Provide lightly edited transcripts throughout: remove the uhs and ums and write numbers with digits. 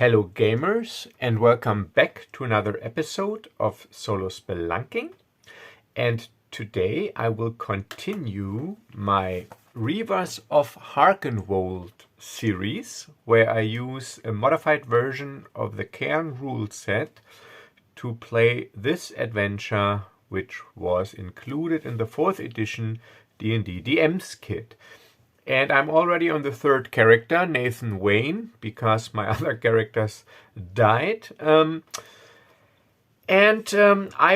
Hello gamers, and welcome back to another episode of Solo Spelunking. And today I will continue my Reavers of Harkenwold series, where I use a modified version of the Cairn rule set to play this adventure, which was included in the 4th edition D&D DM's kit. And I'm already on the 3rd character, Nathan Wayne, because my other characters died. I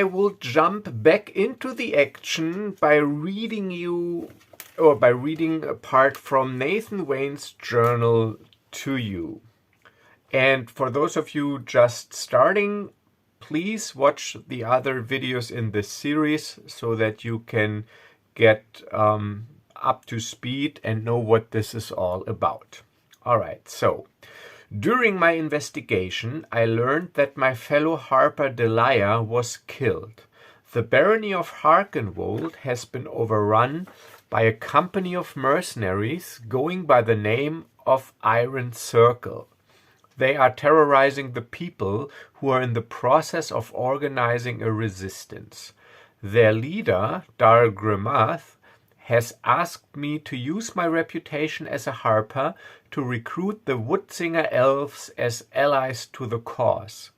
will jump back into the action by reading a part from Nathan Wayne's journal to you. And for those of you just starting, please watch the other videos in this series so that you can get up to speed and know what this is all about. Alright, so during my investigation, I learned that my fellow harper Delia was killed. The barony of Harkenwold has been overrun by a company of mercenaries going by the name of Iron Circle. They are terrorizing the people who are in the process of organizing a resistance. Their leader, Dar Grimath, has asked me to use my reputation as a harper to recruit the Woodsinger Elves as allies to the cause.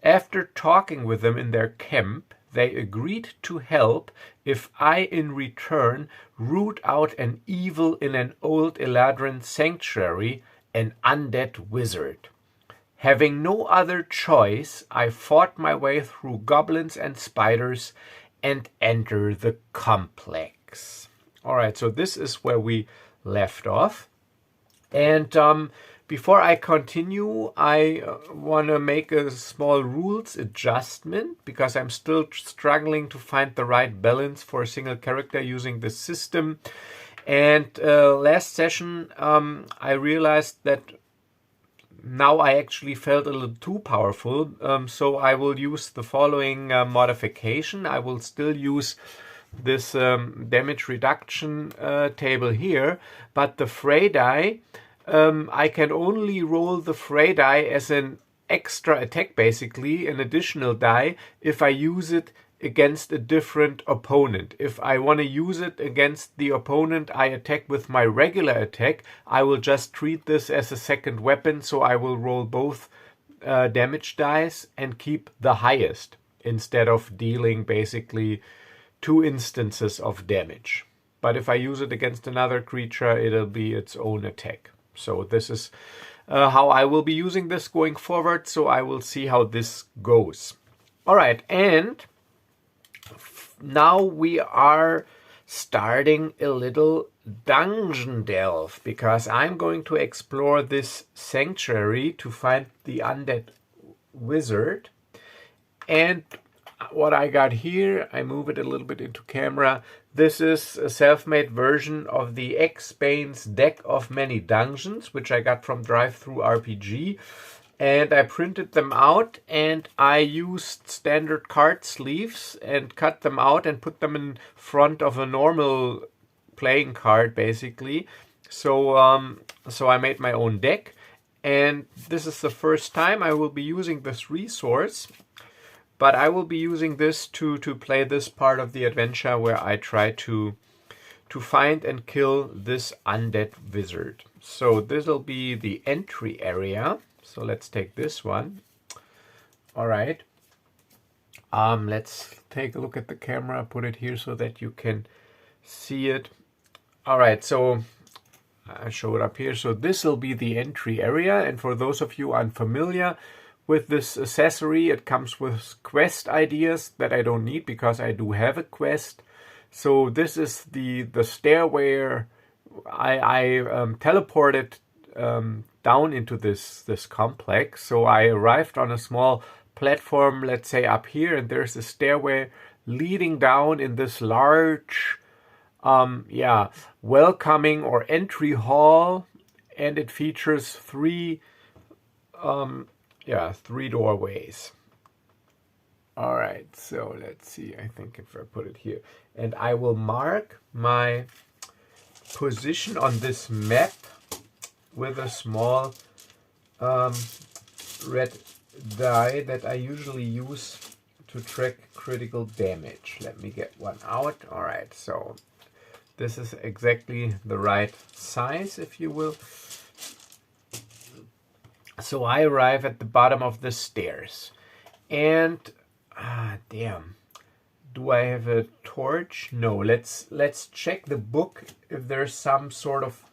After talking with them in their camp, they agreed to help if I in return root out an evil in an old Eladrin sanctuary, an undead wizard. Having no other choice, I fought my way through goblins and spiders and entered the complex. Alright, so this is where we left off. And before I continue, I want to make a small rules adjustment because I'm still struggling to find the right balance for a single character using this system. And last session, I realized that now I actually felt a little too powerful. So I will use the following modification. I will still use this damage reduction table here, but the fray die, I can only roll the fray die as an extra attack, basically an additional die, if I use it against a different opponent. If I want to use it against the opponent I attack with my regular attack, I will just treat this as a second weapon, so I will roll both damage dice and keep the highest instead of dealing basically 2 instances of damage. But if I use it against another creature, it'll be its own attack. So this is how I will be using this going forward. So I will see how this goes. All right, and now we are starting a little dungeon delve because I'm going to explore this sanctuary to find the undead wizard. And what I got here, I move it a little bit into camera. This is a self-made version of the X-Bane's deck of many dungeons, which I got from Drive-Thru RPG. And I printed them out and I used standard card sleeves and cut them out and put them in front of a normal playing card, basically. So I made my own deck. And this is the first time I will be using this resource. But I will be using this to play this part of the adventure where I try to find and kill this undead wizard. So this will be the entry area. So let's take this one. All right. Let's take a look at the camera. Put it here so that you can see it. All right. So I show it up here. So this will be the entry area. And for those of you unfamiliar with this accessory, it comes with quest ideas that I don't need because I do have a quest. So this is the stairway. I teleported down into this complex. So I arrived on a small platform, let's say up here, and there's a stairway leading down in this large welcoming or entry hall, and it features three doorways. All right, so let's see. I think if I put it here, and I will mark my position on this map with a small red die that I usually use to track critical damage. Let me get one out. Alright, so this is exactly the right size, if you will. So I arrive at the bottom of the stairs. And, damn. Do I have a torch? No, let's check the book if there's some sort of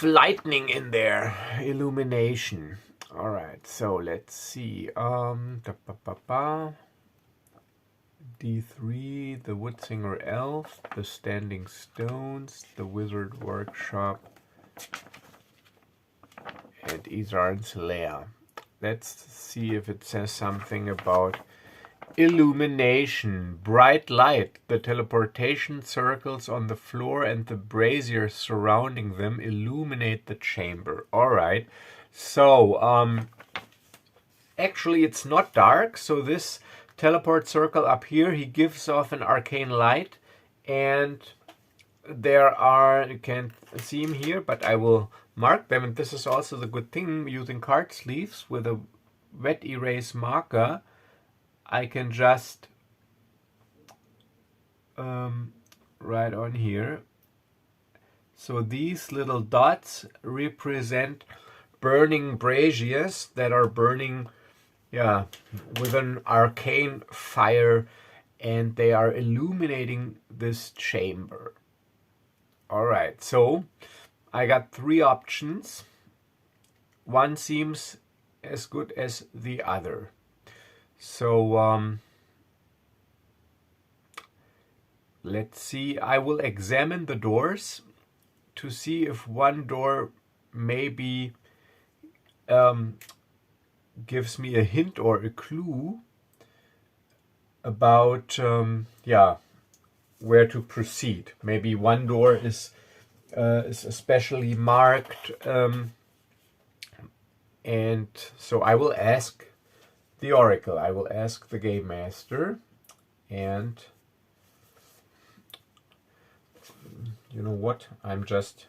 lightning in there. Illumination. Alright, so let's see. D3, the Woodsinger Elves, the Standing Stones, the Wizard Workshop, and Izarn's Lair. Let's see if it says something about illumination. Bright light. The teleportation circles on the floor and the braziers surrounding them illuminate the chamber. Alright, so actually it's not dark, so this teleport circle up here, he gives off an arcane light, and there are, you can't see him here, but I will mark them, and this is also the good thing, using card sleeves with a wet erase marker, I can just write on here. So these little dots represent burning braziers that are burning, yeah, with an arcane fire, and they are illuminating this chamber. Alright, so I got 3 options. One seems as good as the other. So let's see. I will examine the doors to see if one door maybe gives me a hint or a clue about yeah, where to proceed. Maybe one door is especially marked, and so I will ask the Oracle. I will ask the Game Master, and you know what? I'm just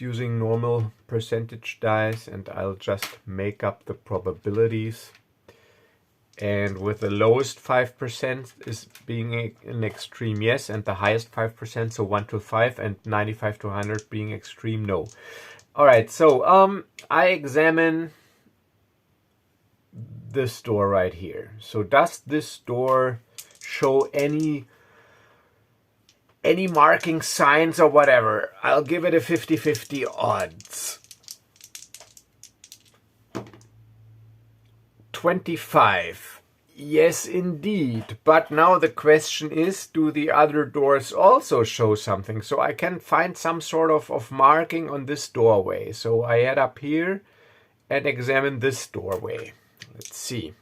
using normal percentage dice, and I'll just make up the probabilities. And with the lowest 5% is being an extreme yes, and the highest 5%, so 1 to 5, and 95 to 100 being extreme no. Alright, so I examine this door right here. So does this door show any marking signs or whatever? I'll give it a 50-50 odds. 25. Yes, indeed. But now the question is, do the other doors also show something? So I can find some sort of marking on this doorway. So I head up here and examine this doorway. Let's see.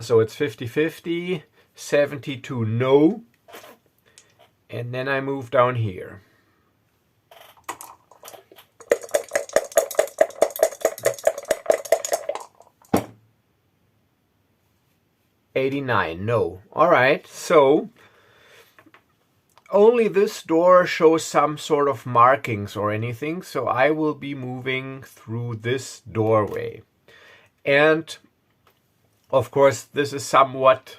So it's 50-50, 72 no. And then I move down here. $89 no. Alright, so only this door shows some sort of markings or anything, so I will be moving through this doorway. And of course this is somewhat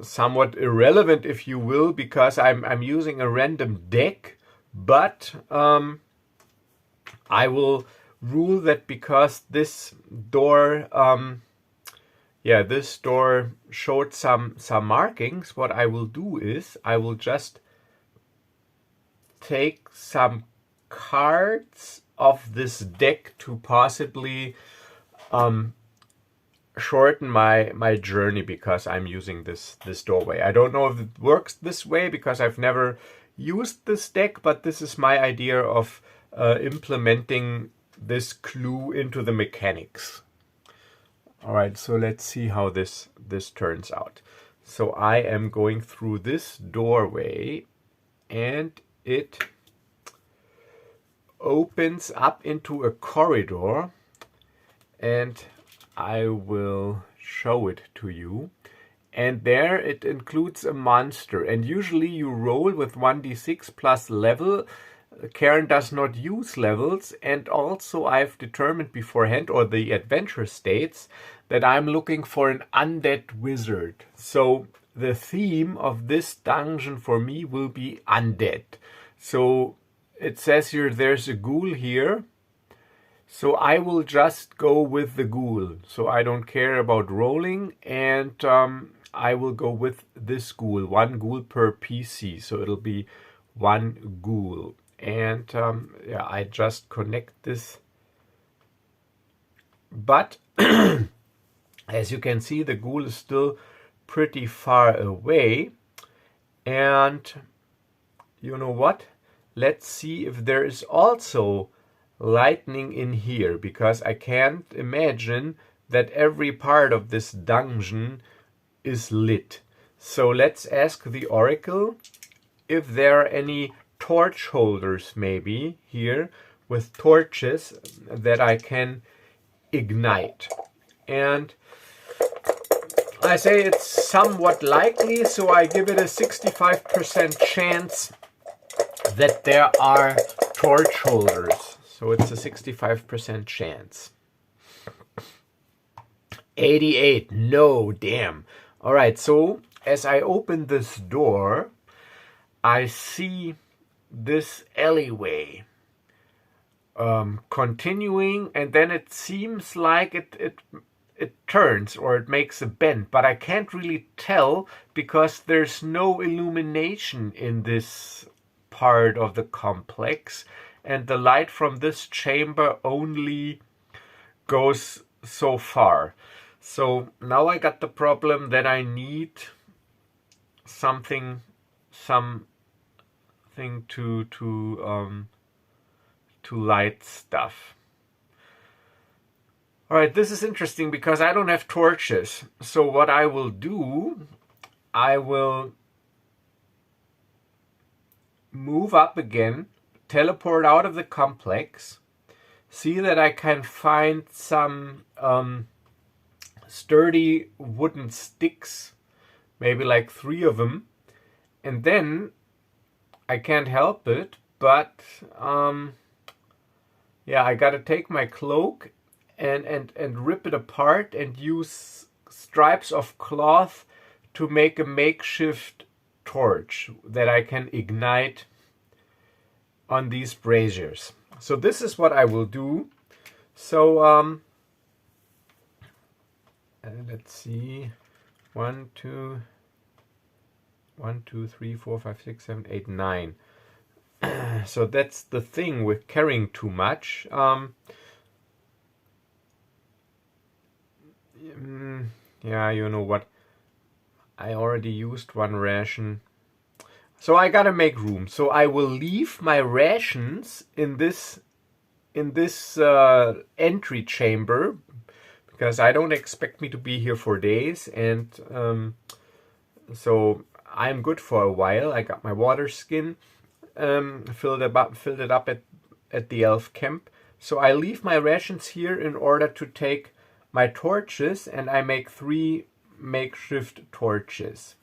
somewhat irrelevant, if you will, because I'm using a random deck, but I will rule that because this door this door showed some markings, what I will do is I will just take some cards of this deck to possibly shorten my journey, because I'm using this doorway. I don't know if it works this way because I've never used this deck, but this is my idea of implementing this clue into the mechanics. Alright, so let's see how this turns out. So I am going through this doorway, and it opens up into a corridor, and I will show it to you. And there it includes a monster. And usually you roll with 1d6 plus level. Cairn does not use levels. And also I've determined beforehand, or the adventure states, that I'm looking for an undead wizard. So the theme of this dungeon for me will be undead. So it says here there's a ghoul here. So I will just go with the ghoul. So I don't care about rolling, and I will go with this ghoul. One ghoul per PC. So it'll be one ghoul. And yeah, I just connect this. But as you can see, the ghoul is still pretty far away. And you know what? Let's see if there is also lightning in here, because I can't imagine that every part of this dungeon is lit. So let's ask the oracle if there are any torch holders maybe here with torches that I can ignite. And I say it's somewhat likely, so I give it a 65% chance that there are torch holders. So it's a 65% chance. 88. No, damn. All right, so as I open this door, I see this alleyway continuing, and then it seems like it turns, or it makes a bend, but I can't really tell because there's no illumination in this part of the complex. And the light from this chamber only goes so far. So now I got the problem that I need something to light stuff. All right, this is interesting because I don't have torches. So what I will do, I will move up again, teleport out of the complex, see that I can find some sturdy wooden sticks, maybe like 3 of them, and then I can't help it, but yeah, I gotta take my cloak and rip it apart and use stripes of cloth to make a makeshift torch that I can ignite on these braziers. So this is what I will do. So let's see, 1 2 3 4 5 6 7 8 9. So that's the thing with carrying too much. Yeah, you know what, I already used 1 ration. So I gotta make room. So I will leave my rations in this entry chamber, because I don't expect me to be here for days, and so I'm good for a while. I got my water skin, filled it up at the elf camp. So I leave my rations here in order to take my torches, and I make 3 makeshift torches.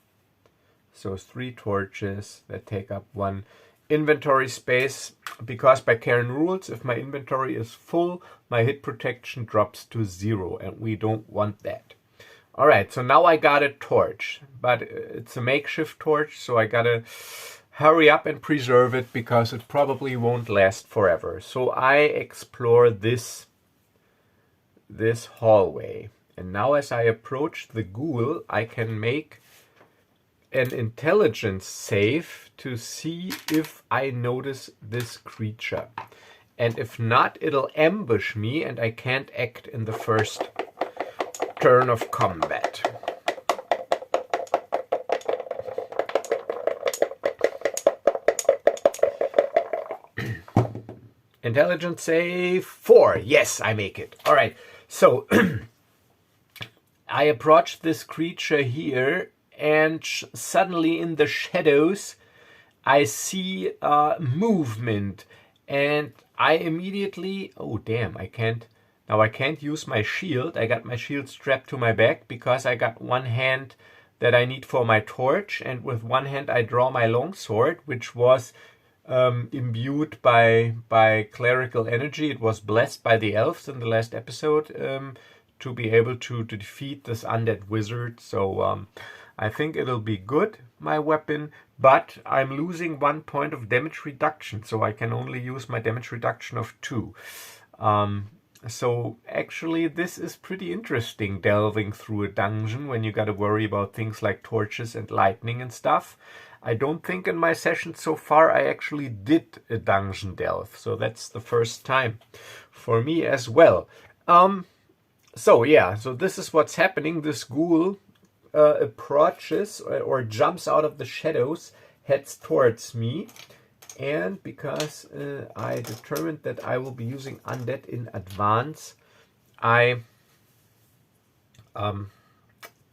So 3 torches that take up 1 inventory space, because by Cairn rules, if my inventory is full, my hit protection drops to 0, and we don't want that. Alright, so now I got a torch, but it's a makeshift torch, so I gotta hurry up and preserve it, because it probably won't last forever. So I explore this hallway, and now as I approach the ghoul, I can make an intelligence save to see if I notice this creature. And if not, it'll ambush me and I can't act in the first turn of combat. Intelligence save 4. Yes, I make it. All right. So I approach this creature here, and suddenly in the shadows I see movement, and I immediately, oh damn, I can't use my shield. I got my shield strapped to my back because I got one hand that I need for my torch, and with one hand I draw my longsword, which was imbued by clerical energy. It was blessed by the elves in the last episode to be able to defeat this undead wizard. So I think it'll be good, my weapon, but I'm losing 1 point of damage reduction, so I can only use my damage reduction of 2. So actually this is pretty interesting, delving through a dungeon when you gotta worry about things like torches and lightning and stuff. I don't think in my session so far I actually did a dungeon delve, so that's the first time for me as well. So yeah, so this is what's happening. This ghoul approaches or jumps out of the shadows, heads towards me, and because I determined that I will be using undead in advance, I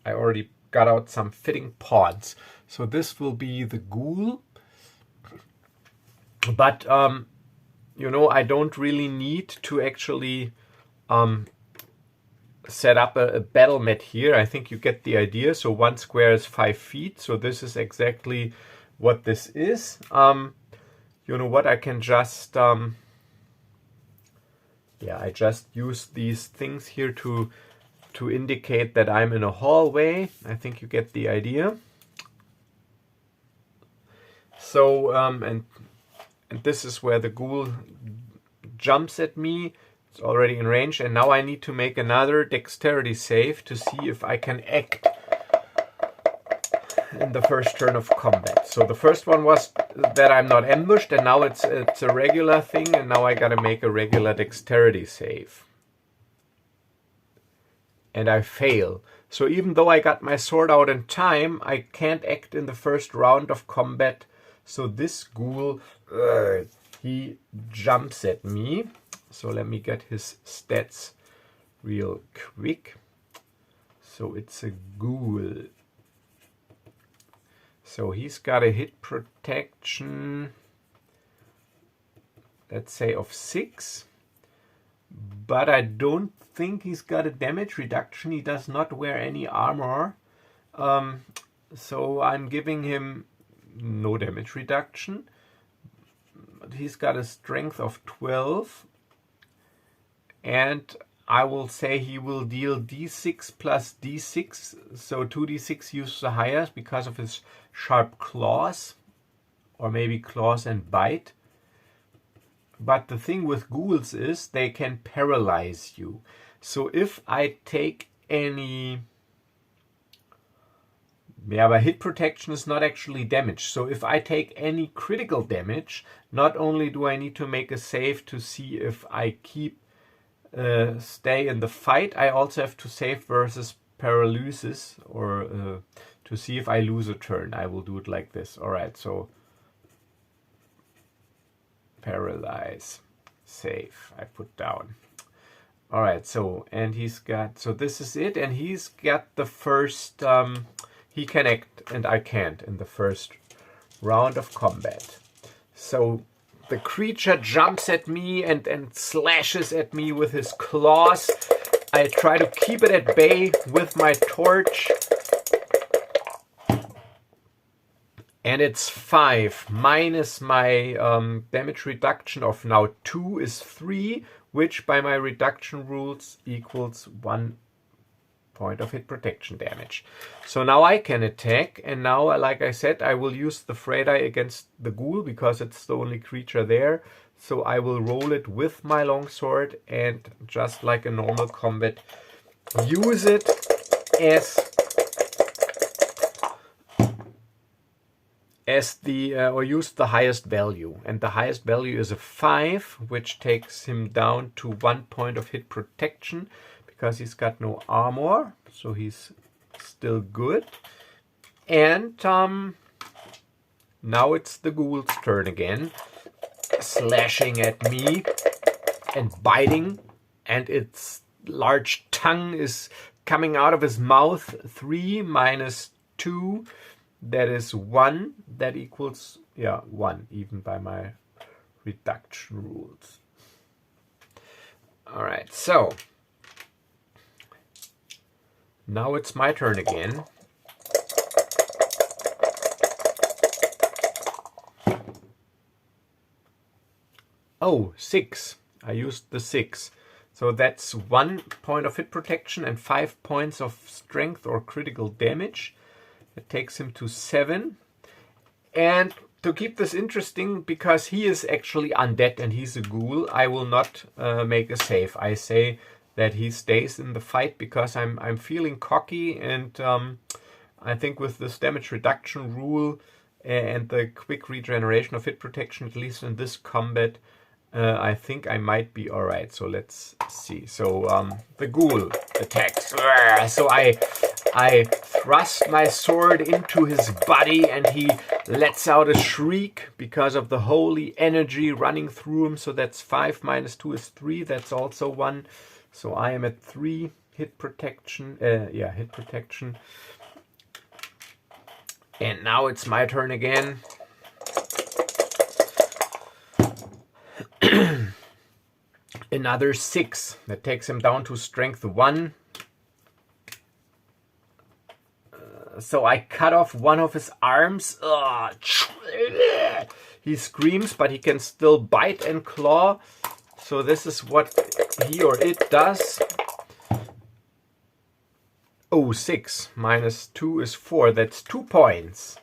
already got out some fitting pawns. So this will be the ghoul, but you know, I don't really need to actually set up a battle mat here. I think you get the idea. So 1 square is 5 feet. So this is exactly what this is. You know what? I can just yeah, I just use these things here to indicate that I'm in a hallway. I think you get the idea. So and this is where the ghoul jumps at me. It's already in range, and now I need to make another dexterity save to see if I can act in the first turn of combat. So the first one was that I'm not ambushed, and now it's a regular thing, and now I gotta make a regular dexterity save. And I fail. So even though I got my sword out in time, I can't act in the first round of combat. So this ghoul, he jumps at me. So let me get his stats real quick. So it's a ghoul. So he's got a hit protection, let's say of 6. But I don't think he's got a damage reduction. He does not wear any armor. So I'm giving him no damage reduction. But he's got a strength of 12. And I will say he will deal d6 plus d6. So 2d6 uses the highest because of his sharp claws. Or maybe claws and bite. But the thing with ghouls is they can paralyze you. So if I take any... Yeah, but hit protection is not actually damage. So if I take any critical damage, not only do I need to make a save to see if I stay in the fight, I also have to save versus paralysis, or to see if I lose a turn. I will do it like this. Alright, so paralyze, save, I put down. Alright, so, and he's got, so this is it, and he's got the first, he can act and I can't in the first round of combat. So the creature jumps at me and slashes at me with his claws. I try to keep it at bay with my torch. And it's 5 minus my damage reduction of now 2 is 3, which by my reduction rules equals 1 point of hit protection damage. So now I can attack, and now, like I said, I will use the fray die against the ghoul because it's the only creature there. So I will roll it with my longsword and, just like a normal combat, use it as the or use the highest value, and the highest value is a 5, which takes him down to 1 point of hit protection because he's got no armor, so he's still good. And now it's the ghoul's turn again, slashing at me and biting, and its large tongue is coming out of his mouth. 3 minus 2, that is 1. That equals, yeah, 1, even by my reduction rules. Alright, so now it's my turn again. Oh, 6. I used the 6. So that's 1 point of hit protection and 5 points of strength or critical damage. It takes him to 7. And to keep this interesting, because he is actually undead and he's a ghoul, I will not make a save. I say that he stays in the fight because I'm feeling cocky, and I think with this damage reduction rule and the quick regeneration of hit protection, at least in this combat, I think I might be alright. So let's see. So the ghoul attacks. So I thrust my sword into his body and he lets out a shriek because of the holy energy running through him. So that's 5 minus 2 is 3. That's also 1. So I am at 3 hit protection. Hit protection. And now it's my turn again. Another 6. That takes him down to strength 1. So I cut off one of his arms. He screams, but he can still bite and claw. So this is what he or it does. Oh, 6 minus 2 is 4. That's 2 points.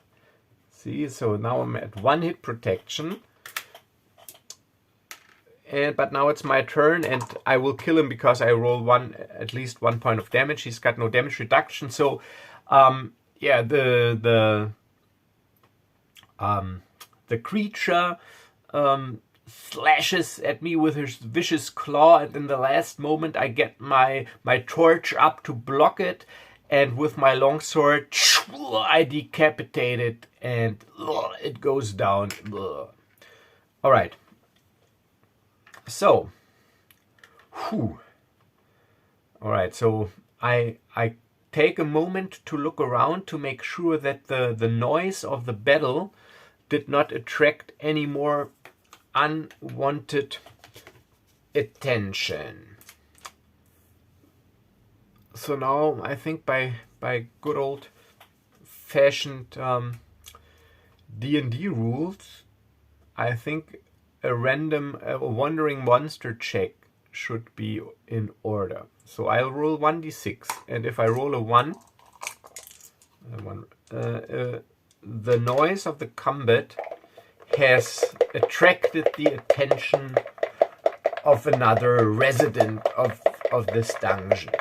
See, so now I'm at 1 hit protection. But now it's my turn, and I will kill him because I roll at least 1 point of damage. He's got no damage reduction. So, yeah, the creature slashes at me with his vicious claw, and in the last moment I get my torch up to block it, and with my longsword I decapitate it, and it goes down. All right. So, all right. So I take a moment to look around to make sure that the noise of the battle did not attract any more unwanted attention. So now I think by good old fashioned D&D rules, I think a random wandering monster check should be in order. So I'll roll 1d6, and if I roll a 1, the noise of the combat has attracted the attention of another resident of this dungeon.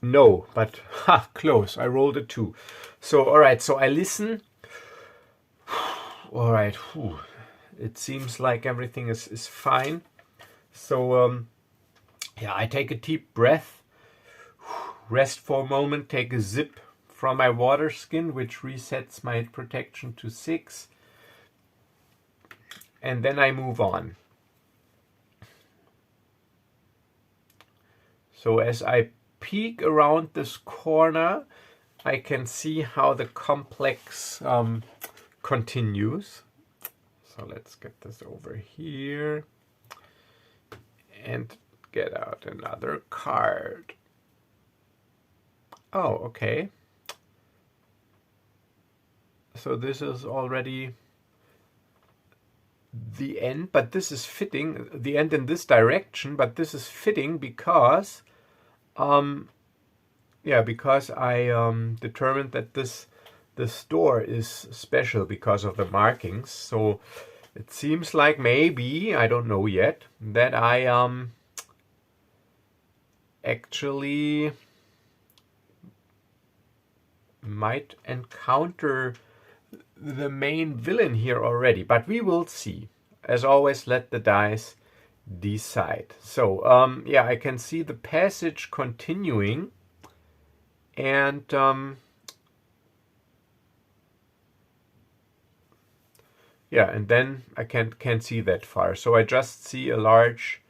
No, but close. I rolled a 2. So all right, so I listen. All right, it seems like everything is fine. So yeah, I take a deep breath, rest for a moment, take a sip from my water skin, which resets my protection to 6, and then I move on. So as I peek around this corner, I can see how the complex continues. So let's get this over here and get out another card. Oh, okay. So this is already the end, but this is fitting, the end in this direction, but this is fitting because because I determined that this door is special because of the markings. So it seems like maybe, I don't know yet, that I actually might encounter the main villain here already, but we will see. As always, let the dice decide. So yeah, I can see the passage continuing, and yeah, and then I can't see that far. So I just see a large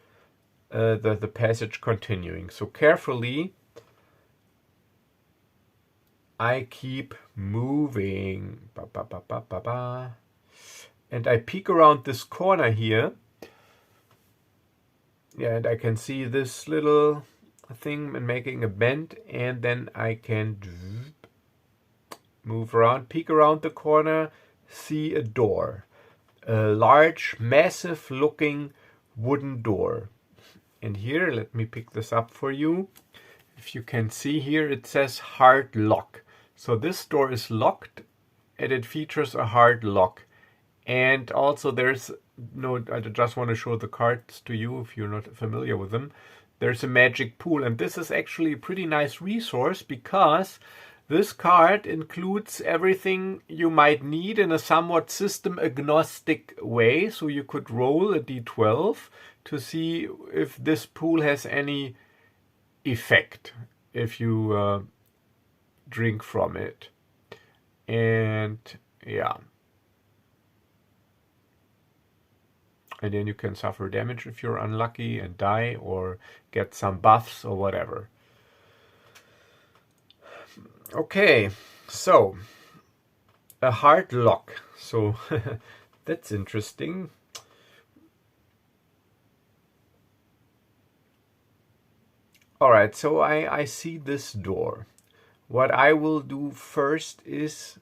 the passage continuing. So carefully I keep moving. And I peek around this corner here. Yeah, and I can see this little thing making a bend, and then I can move around, peek around the corner, see a door. a large, massive looking wooden door. And here, let me pick this up for you. If you can see here, it says hard lock. So this door is locked and it features a hard lock. And also there's, no, I just want to show the cards to you if you're not familiar with them. There's a magic pool, and this is actually a pretty nice resource because this card includes everything you might need in a somewhat system agnostic way. So you could roll a d12 to see if this pool has any effect if you drink from it. And yeah. And then you can suffer damage if you're unlucky and die, or get some buffs or whatever. Okay, so a hard lock. So that's interesting. Alright, so I see this door. What I will do first is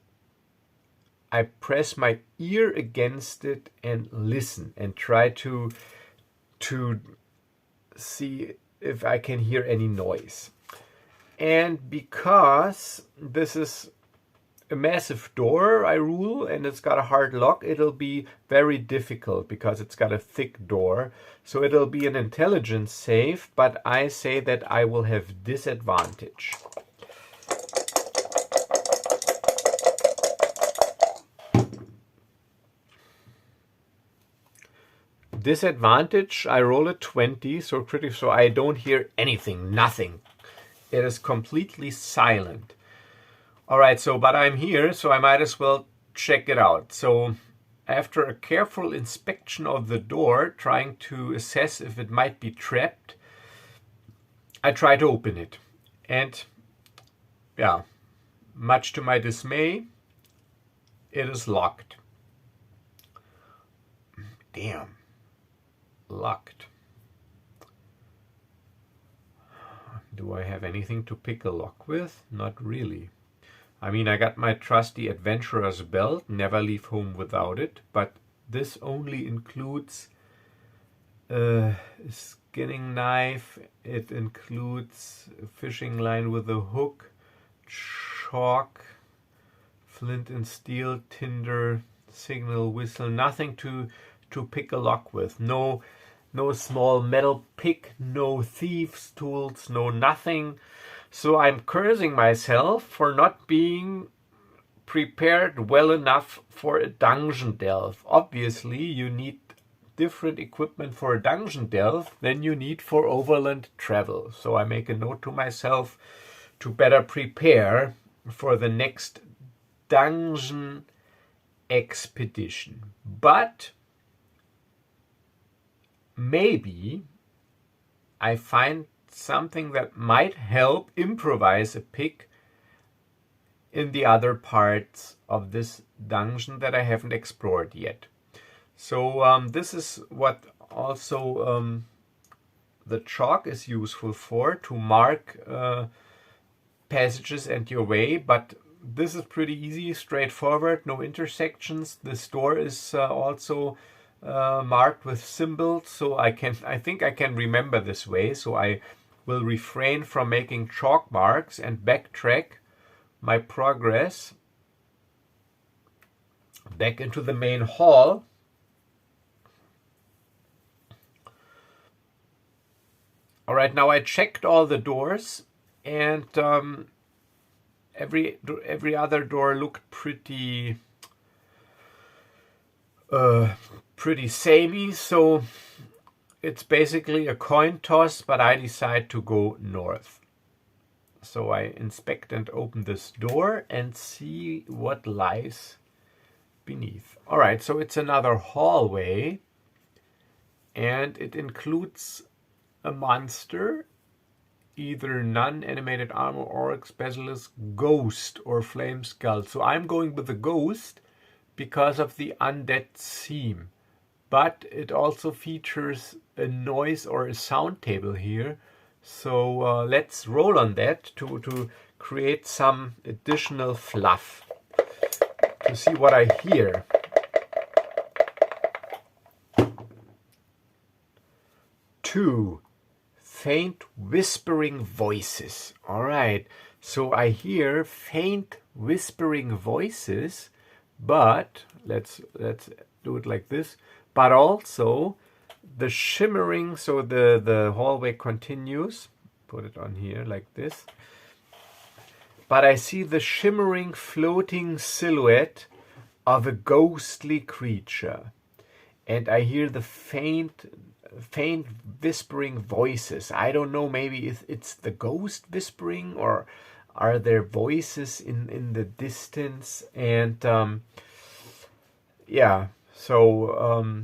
I press my ear against it and listen and try to see if I can hear any noise. And because this is a massive door, I rule, and it's got a hard lock, it'll be very difficult because it's got a thick door. So it'll be an intelligence save, but I say that I will have disadvantage. Disadvantage, I roll a 20, so critical, so I don't hear anything, nothing. It is completely silent. Alright, so, but I'm here, so I might as well check it out. So, after a careful inspection of the door, trying to assess if it might be trapped, I try to open it. And, yeah, much to my dismay, it is locked. Damn. Locked. Do I have anything to pick a lock with? Not really. I mean, I got my trusty adventurer's belt, never leave home without it, but this only includes a skinning knife, it includes a fishing line with a hook, chalk, flint and steel, tinder, signal whistle, nothing to pick a lock with. No small metal pick, no thieves' tools, no nothing. So I'm cursing myself for not being prepared well enough for a dungeon delve. Obviously, you need different equipment for a dungeon delve than you need for overland travel. So I make a note to myself to better prepare for the next dungeon expedition. But maybe I find something that might help improvise a pick in the other parts of this dungeon that I haven't explored yet. So this is what also the chalk is useful for, to mark passages and your way, but this is pretty easy, straightforward, no intersections. This door is also marked with symbols, so I think I can remember this way, so I will refrain from making chalk marks and backtrack my progress back into the main hall. Alright, now I checked all the doors, and every other door looked pretty samey, so it's basically a coin toss, but I decide to go north. So I inspect and open this door and see what lies beneath. Alright, so it's another hallway, and it includes a monster, either non-animated armor, orc, basilisk, ghost, or flame skull. So I'm going with the ghost because of the undead theme. But it also features a noise or a sound table here. So let's roll on that to create some additional fluff, to see what I hear. 2. Faint whispering voices. All right. So I hear faint whispering voices, but let's do it like this. But also the shimmering, so the hallway continues. Put it on here like this. But I see the shimmering, floating silhouette of a ghostly creature. And I hear the faint whispering voices. I don't know, maybe it's the ghost whispering, or are there voices in the distance? And yeah, so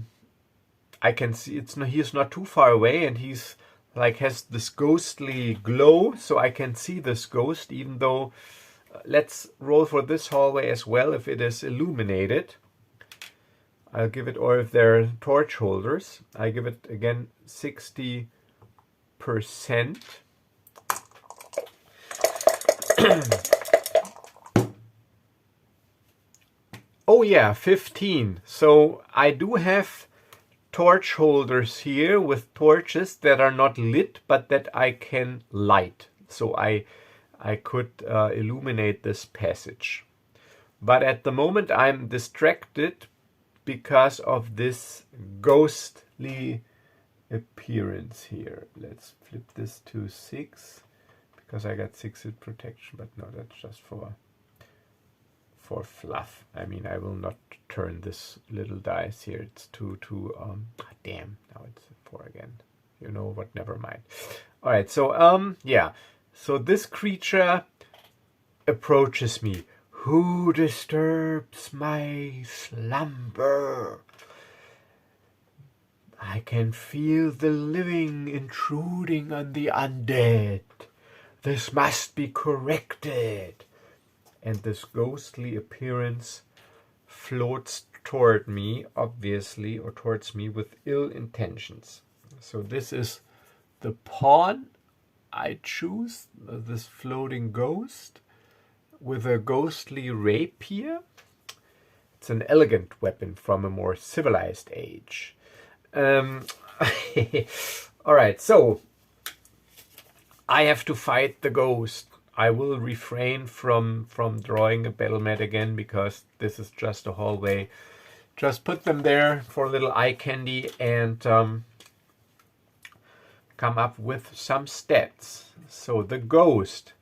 I can see he's not too far away, and he's like has this ghostly glow, so I can see this ghost, even though let's roll for this hallway as well if it is illuminated. I'll give it, or if they're torch holders, I give it again 60%. Oh yeah, 15. So I do have torch holders here with torches that are not lit, but that I can light. So I could illuminate this passage. But at the moment I'm distracted because of this ghostly appearance here. Let's flip this to 6, because I got 6 hit protection, but no, that's just for fluff. I mean, I will not turn this little dice here. It's damn, now it's 4 again. You know what, never mind. All right, so yeah. So this creature approaches me. Who disturbs my slumber? I can feel the living intruding on the undead. This must be corrected. And this ghostly appearance floats toward me, obviously, or towards me with ill intentions. So this is the pawn I choose, this floating ghost with a ghostly rapier. It's an elegant weapon from a more civilized age. All right, so I have to fight the ghost. I will refrain from drawing a battle mat again, because this is just a hallway. Just put them there for a little eye candy and come up with some stats. So the ghost,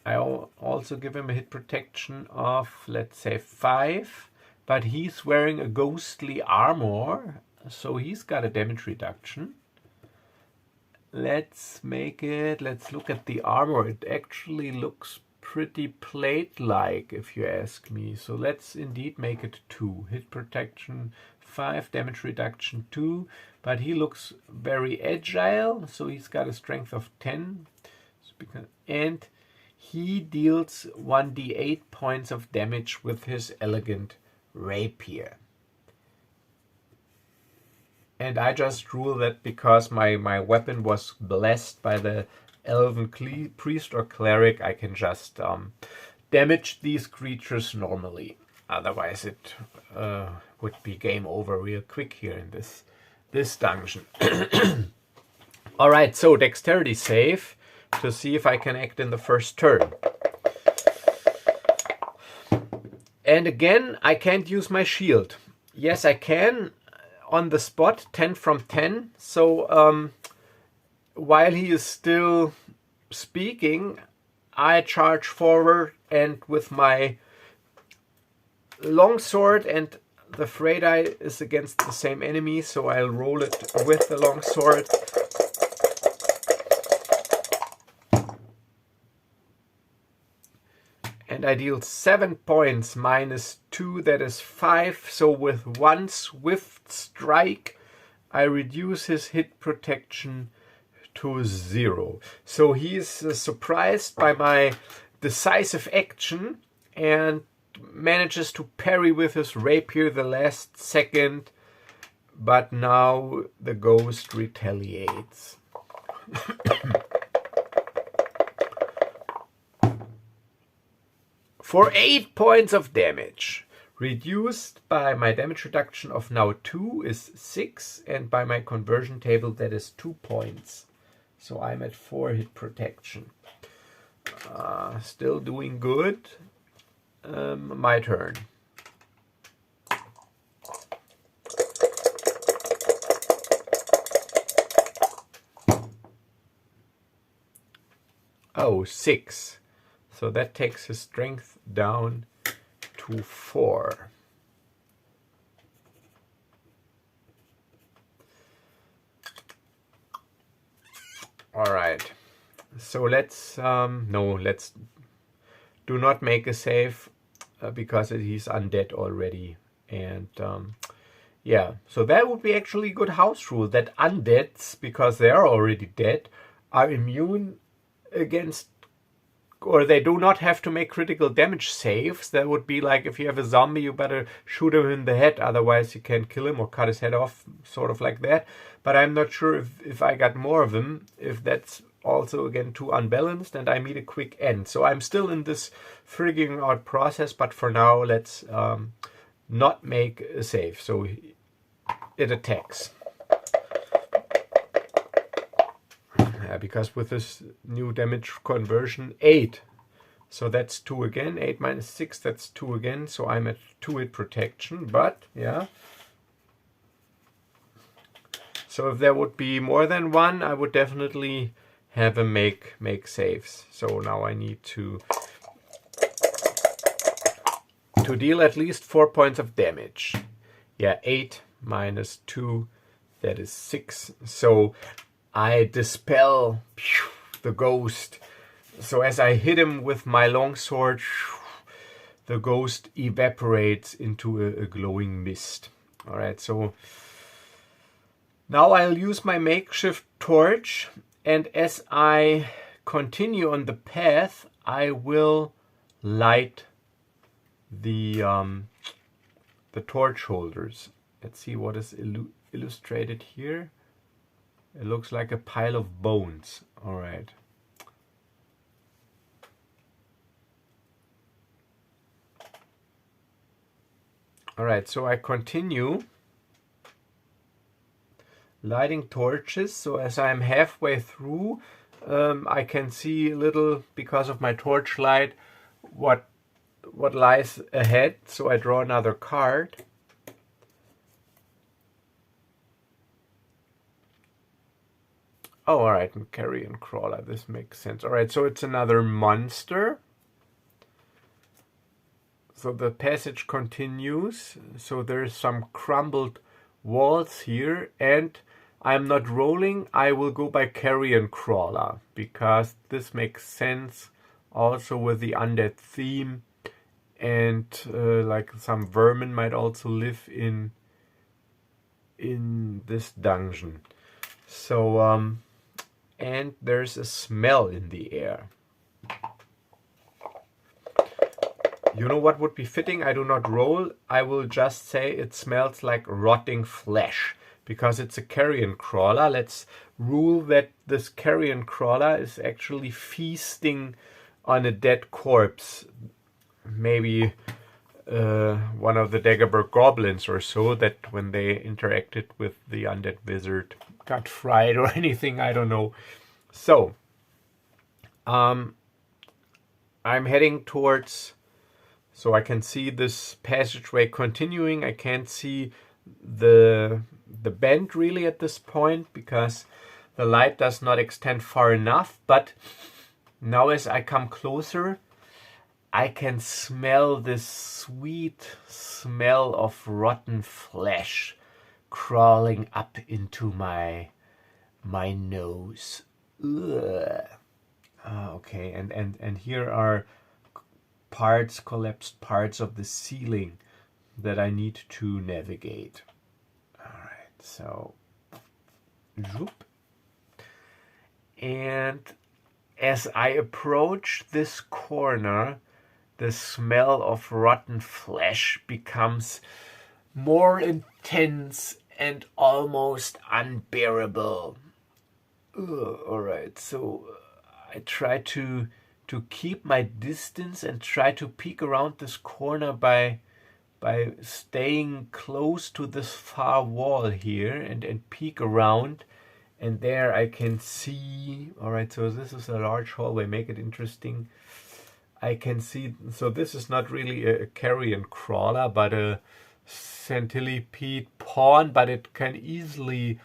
I'll also give him a hit protection of, let's say, 5, but he's wearing a ghostly armor, so he's got a damage reduction. Let's look at the armor. It actually looks pretty plate-like, if you ask me. So let's indeed make it 2. Hit protection 5, damage reduction 2, but he looks very agile, so he's got a strength of 10. And he deals 1d8 points of damage with his elegant rapier. And I just rule that because my weapon was blessed by the elven priest or cleric, I can just damage these creatures normally. Otherwise it would be game over real quick here in this dungeon. Alright, so dexterity save to see if I can act in the first turn. And again, I can't use my shield. Yes, I can. On the spot, 10 from 10. So while he is still speaking, I charge forward, and with my longsword, and the fray die is against the same enemy, so I'll roll it with the longsword. And I deal 7 points minus 2, that is 5. So with one swift strike, I reduce his hit protection to 0. So he's surprised by my decisive action and manages to parry with his rapier the last second. But now the ghost retaliates. For 8 points of damage. Reduced by my damage reduction of now 2 is 6, and by my conversion table that is 2 points. So I'm at 4 hit protection. Still doing good. My turn. Oh, 6. So that takes his strength down to 4. All right. So let's let's do not make a save because he's undead already. And yeah, so that would be actually a good house rule, that undeads, because they are already dead, are immune against, or they do not have to make critical damage saves. That would be like if you have a zombie, you better shoot him in the head, otherwise you can't kill him, or cut his head off, sort of like that. But I'm not sure if I got more of them, if that's also again too unbalanced and I meet a quick end. So I'm still in this figuring out process, but for now let's not make a save. So it attacks. Because with this new damage conversion, 8. So that's 2 again. 8 minus 6, that's 2 again. So I'm at 2 hit protection. But, yeah. So if there would be more than 1, I would definitely have him make saves. So now I need to deal at least 4 points of damage. Yeah, 8 minus 2, that is 6. So I dispel the ghost. So as I hit him with my longsword, the ghost evaporates into a glowing mist. All right, so now I'll use my makeshift torch, and as I continue on the path, I will light the torch holders. Let's see what is illustrated here. It looks like a pile of bones. All right. All right, so I continue lighting torches. So as I'm halfway through, I can see a little, because of my torchlight, what lies ahead. So I draw another card. Oh, all right, and Carrion crawler. This makes sense. All right, so it's another monster. So the passage continues. So there's some crumbled walls here, and I'm not rolling. I will go by Carrion crawler because this makes sense also with the undead theme, and like some vermin might also live in this dungeon. So and there's a smell in the air. You know what would be fitting? I do not roll. I will just say it smells like rotting flesh, because it's a carrion crawler. Let's rule that this carrion crawler is actually feasting on a dead corpse. Maybe one of the Daggerberg goblins or so, that when they interacted with the undead wizard got fried or anything, I don't know. So I'm heading towards, so I can see this passageway continuing. I can't see the bend really at this point because the light does not extend far enough, but now as I come closer, I can smell this sweet smell of rotten flesh crawling up into my nose. Ugh. Okay, and here are collapsed parts of the ceiling that I need to navigate. All right, so zoop. And as I approach this corner, the smell of rotten flesh becomes more intense and almost unbearable. Ugh, all right, so I try to keep my distance and try to peek around this corner by by staying close to this far wall here and peek around. And there I can see, all right, so this is a large hallway, make it interesting. I can see, so this is not really a carrion crawler, but a centillipede pawn, but it can easily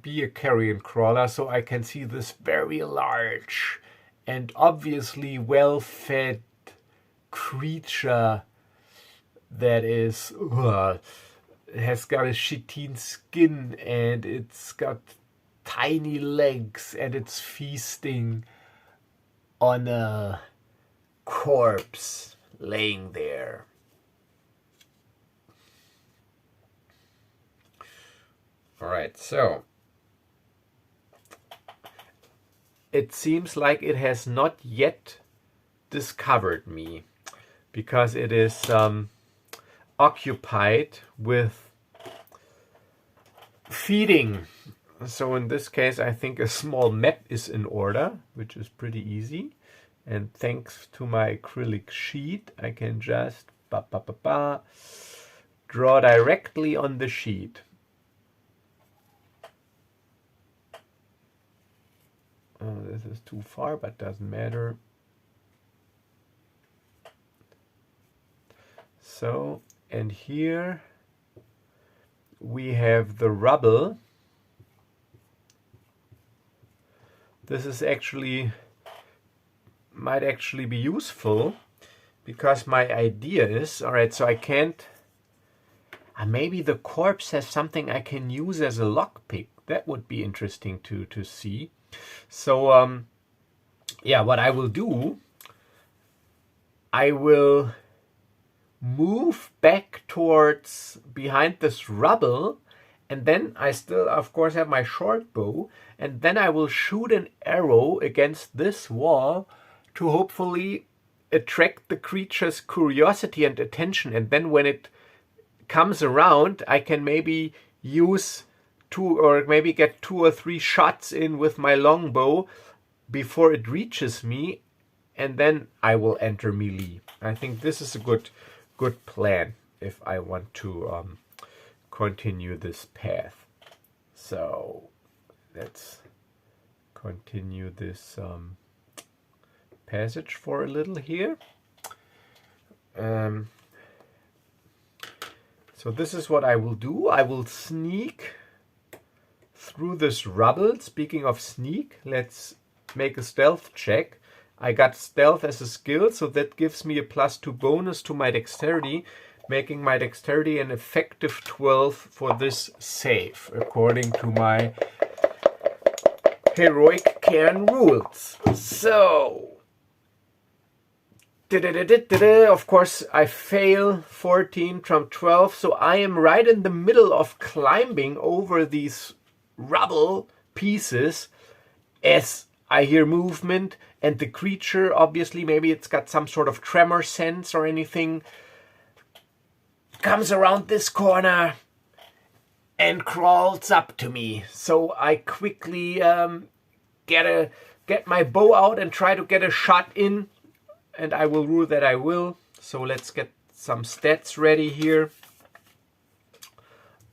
be a carrion crawler. So I can see this very large and obviously well-fed creature that is has got a chitin skin, and it's got tiny legs, and it's feasting on a corpse laying there. All right, so it seems like it has not yet discovered me, because it is occupied with feeding. So in this case, I think a small map is in order, which is pretty easy. And thanks to my acrylic sheet, I can just draw directly on the sheet. Oh, this is too far, but doesn't matter. So, and here we have the rubble. This is actually, might actually be useful, because my idea is, all right, so I can't, maybe the corpse has something I can use as a lockpick. That would be interesting to see. So, yeah, what I will do, I will move back towards behind this rubble, and then I still, of course, have my short bow, and then I will shoot an arrow against this wall to hopefully attract the creature's curiosity and attention. And then when it comes around, I can maybe use maybe get 2 or 3 shots in with my longbow before it reaches me, and then I will enter melee. I think this is a good plan if I want to continue this path. So let's continue this passage for a little here. So this is what I will do. I will sneak through this rubble. Speaking of sneak, let's make a stealth check. I got stealth as a skill, so that gives me a +2 bonus to my dexterity, making my dexterity an effective 12 for this save, according to my heroic Cairn rules. So, of course, I fail 14 from 12, so I am right in the middle of climbing over these rubble pieces as I hear movement, and the creature, obviously, maybe it's got some sort of tremor sense or anything, comes around this corner and crawls up to me. So I quickly get my bow out and try to get a shot in, and I will rule that I will. So let's get some stats ready here.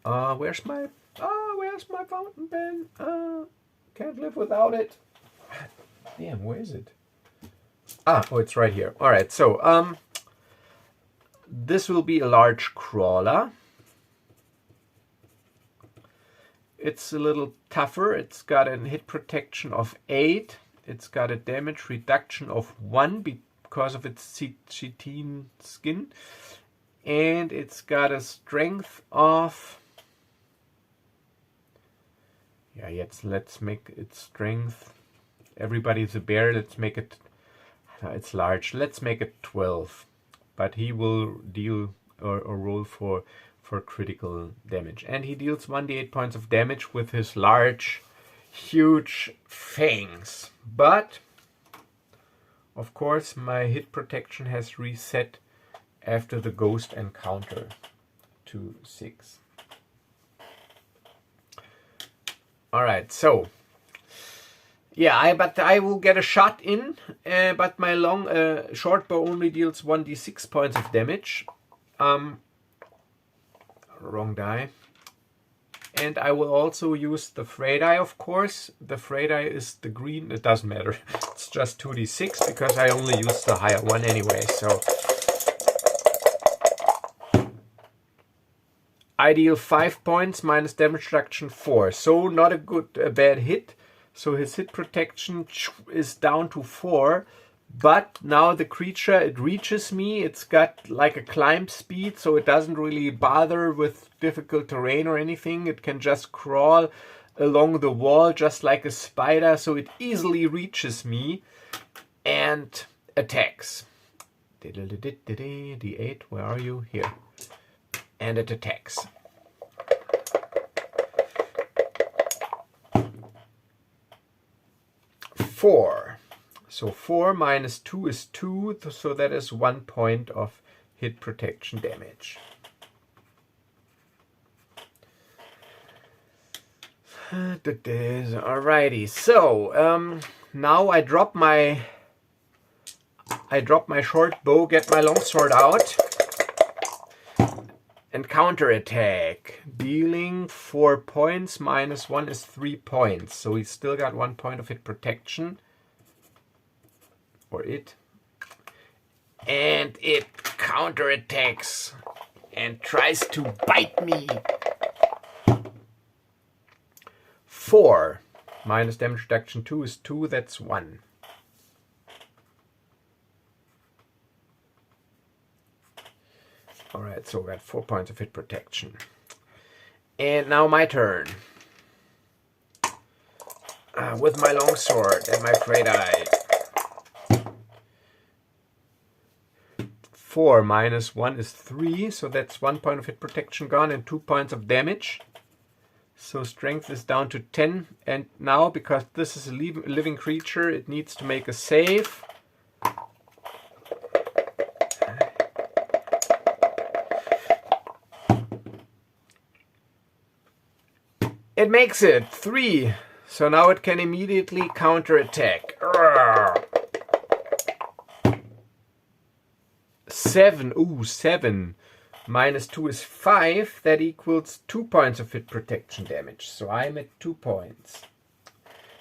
Where's my fountain pen? Can't live without it. Damn, where is it? Oh, it's right here. All right, so this will be a large crawler. It's a little tougher. It's got a hit protection of 8. It's got a damage reduction of 1 because of its chitin skin. And it's got a strength of... Yeah, let's make it strength. Everybody's a bear. Let's make it... It's large. Let's make it 12. But he will deal or roll for critical damage. And he deals 1d8 points of damage with his large, huge fangs. But, of course, my hit protection has reset after the ghost encounter to 6. Alright, so, Yeah, but I will get a shot in, but my short bow only deals 1d6 points of damage. Wrong die. And I will also use the fray die, of course. The fray die is the green. It doesn't matter. It's just 2d6 because I only use the higher one anyway. So I deal 5 points minus damage reduction 4. So not a bad hit. So his hit protection is down to 4. But now the creature, it reaches me. It's got like a climb speed, so it doesn't really bother with difficult terrain or anything. It can just crawl along the wall just like a spider, so it easily reaches me and attacks. D8, where are you? Here. And it attacks. Four. So 4 minus 2 is 2, so that is 1 point of hit protection damage. Alrighty, so now I drop my short bow, get my longsword out, and counterattack. Dealing 4 points minus 1 is 3 points, so he's still got 1 point of hit protection. Or it. And it counterattacks and tries to bite me. 4 minus damage reduction 2 is 2, that's 1. Alright, so we got 4 points of hit protection. And now my turn. With my longsword and my fray die. 4 minus 1 is 3, so that's 1 point of hit protection gone and 2 points of damage. So strength is down to 10, and now because this is a living creature, it needs to make a save. It makes it 3, so now it can immediately counterattack. 7, ooh, 7 minus 2 is 5, that equals 2 points of hit protection damage. So I'm at 2 points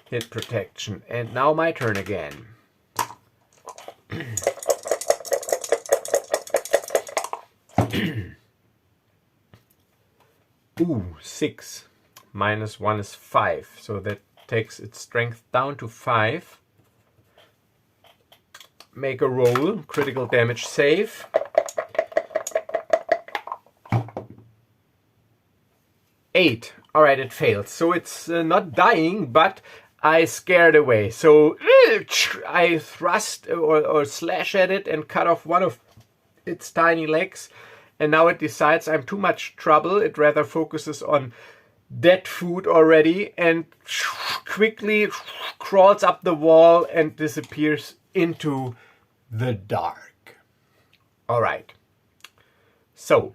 hit protection. And now my turn again. Ooh, 6 minus 1 is 5, so that takes its strength down to 5. Make a roll, critical damage save. Eight. Alright, it failed. So it's not dying, but I scared away. So I thrust or slash at it and cut off one of its tiny legs. And now it decides I'm too much trouble. It rather focuses on dead food already and quickly crawls up the wall and disappears into the dark. All right. So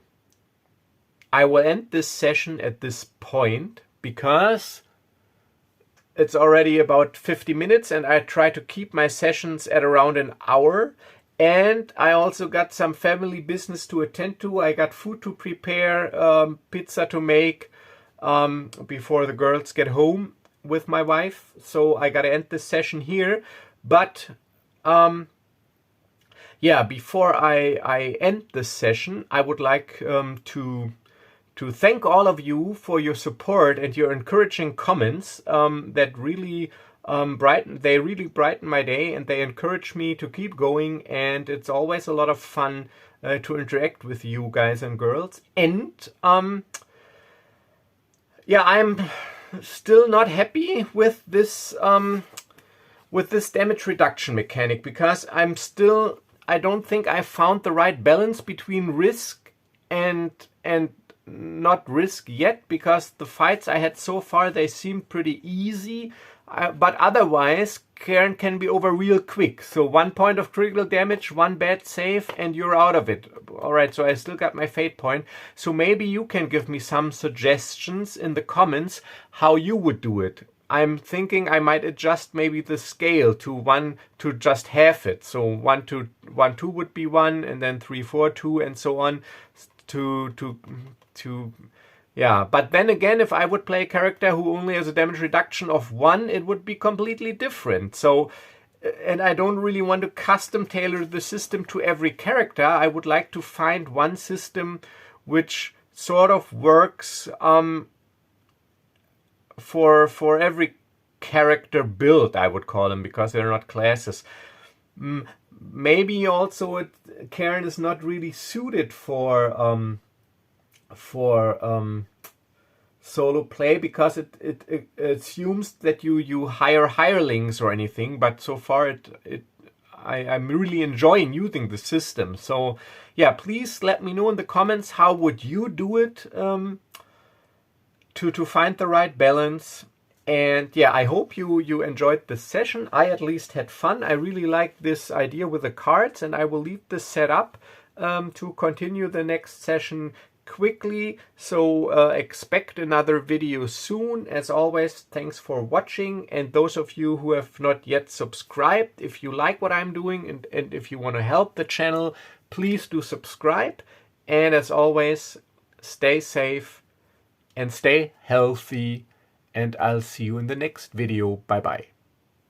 I will end this session at this point because it's already about 50 minutes and I try to keep my sessions at around an hour. And I also got some family business to attend to. I got food to prepare, pizza to make before the girls get home with my wife. So I got to end this session here. But yeah, before I end this session, I would like to thank all of you for your support and your encouraging comments that really brighten my day, and they encourage me to keep going, and it's always a lot of fun to interact with you guys and girls. And yeah, I'm still not happy with this damage reduction mechanic because I don't think I found the right balance between risk and not risk yet, because the fights I had so far, they seem pretty easy, but otherwise Cairn can be over real quick. So 1 point of critical damage, 1 bad save, and you're out of it. Alright, so I still got my fate point. So maybe you can give me some suggestions in the comments how you would do it. I'm thinking I might adjust maybe the scale to 1 to just half it. So 1 to 1 2 would be 1, and then 3 4 2, and so on. Yeah. But then again, if I would play a character who only has a damage reduction of 1, it would be completely different. So, and I don't really want to custom tailor the system to every character. I would like to find one system which sort of works for every character build, I would call them, because they're not classes. Maybe also Cairn is not really suited for solo play, because it assumes that you hire hirelings or anything. But so far I'm really enjoying using the system. So yeah, please let me know in the comments how would you do it to find the right balance. And yeah, I hope you enjoyed this session. I at least had fun. I really like this idea with the cards, and I will leave this set up to continue the next session quickly. So expect another video soon. As always, thanks for watching, and those of you who have not yet subscribed, if you like what I'm doing and if you want to help the channel, please do subscribe. And as always, stay safe and stay healthy, and I'll see you in the next video. Bye bye.